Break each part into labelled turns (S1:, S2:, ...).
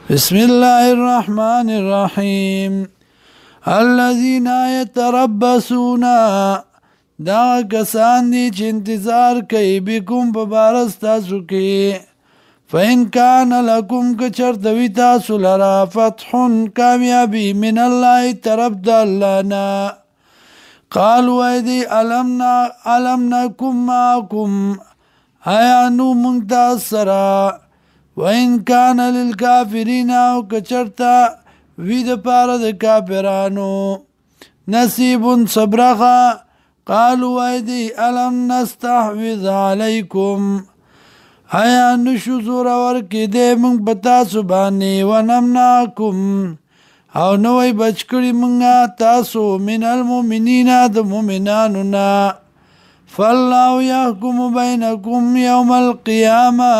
S1: بسم الله الرحمن الرحيم الذين يتربصون دا کسان دي چې انتظار کوي بكم په بار ستاسو کې فإن كان لكم كچرت وي تاسو لرا فتح کامیابی من الله طرف د الله نه قالوا ايدي ألم نكن معكم آیا نو منتصرا وإن كان للكافرين او کچرتا وی د پاره د کافرانو نصیب صبرخه قالوا ايدي ألم نستحوذ عليكم آیا نشو زور ورکی دے منگ بتا سبانی ونمناکم او نوی بچکڑی منگا تاسو من المؤمنین دا مؤمنانونا فاللہ یحکم بینکم یوم القیامة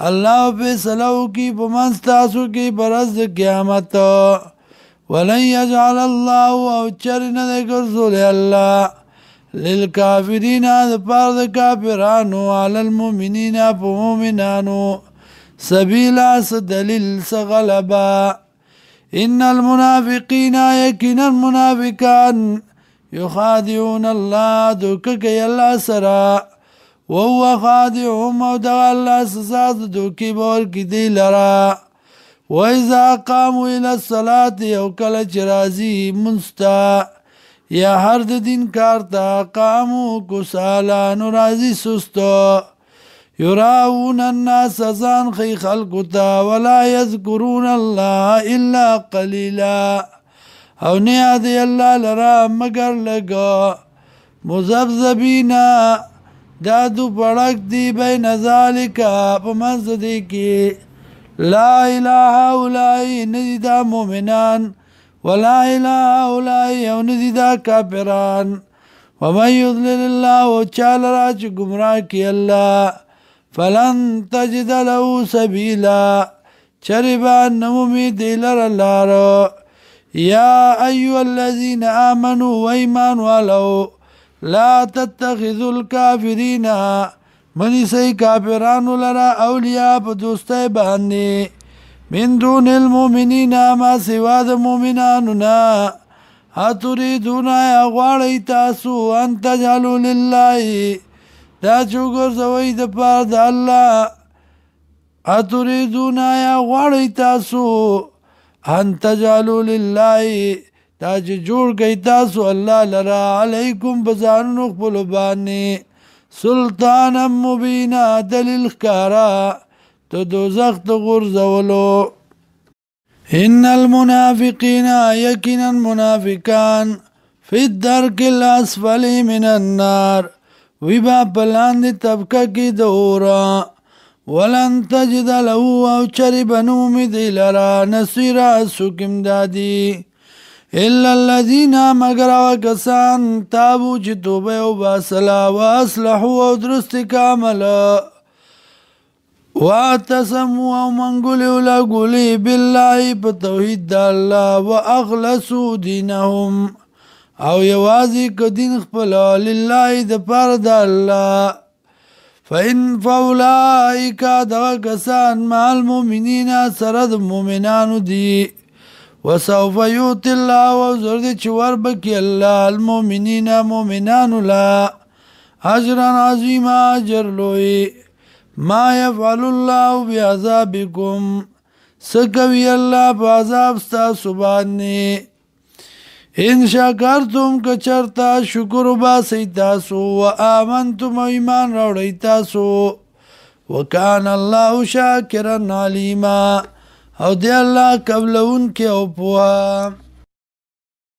S1: اللہ فیصلو کی پمنس تاسو کی برز قیامت ولن یجعل اللہ او چرن دے کرسول اللہ للکافرین دا پار دا کافرانو علی المؤمنین پا مومنانو سبیلا سدلیل سغلبا ان المنافقین یکن المنافقان یخادعون اللہ دوککی اللہ سرا وهو خادعهم او دا اللہ سزاد دوکی بور کی دی لرا وَإِذَا قَامُوا إِلَى الصَّلَاةِ او کل چرازی منستا یا هر د دین کارتا قامو کسالا نرازی سستو یراون الناس ازان خی خلقتا ولا یذکرون اللہ الا قلیلا او نیادی اللہ لرا مگر لگا مذبذبینا دادو پڑک دی بین ذالکا پمزدی کی لا الہ اولائی ندیدا مومنان ولا اله اولای او ندی دا کافران ومن یضلل اللہ وچال راج گمراہ کی اللہ فلن تجد له سبیلا چربان نمومی دیلر اللارو یا ایو الذین آمنوا ویمان والو لا تتخذوا الكافرین منی سی کافرانو لرا اولیاء پا دوستے باندی من دون المؤمنین ما سوا د مؤمنانونا اتریدون یا غواړی تاسو ان تجعلوا لله دا چوګرځوئ د پاره د الله اتریدون یا غواړی تاسو ان تجعلوا لله دا چې جوړ کړئ تاسو الله لرا علیکم بزانو خپل باندې سلطانا مبینا دلیل ښکارا تو دوزخ تو غرزولو ان المنافقین یقینا منافقان فی الدرک الاسفل من النار ویبا پلاند طبقه کی دورا ولن تجد له او چرب نومد لرا نصیرا سکم دادی الا الذین مگر وکسان تابو چی توبه و باسلا و اصلحو و درست کاملا واتسموا او منگولی اولا گولی باللہ پا توحید دا اللہ و اخلصو دینهم او یوازی که دین خپلا للہ دا پار دا اللہ فإن فاولائکا دا کسان مع المؤمنین سرد مومنانو دی وسوف یوت اللہ وزرد چور بکی اللہ المؤمنین مومنانو لا اجرا عظیما اجر لوئی ما يفعل الله بعذابكم سکوی اللہ پا عذاب ستاسو بانی ان شکرتم کچرتا شکر باسی تاسو و آمنتم و ایمان روڑی تاسو وکان اللہ شاکرا علیما او دی اللہ قبل ان کے اوپوا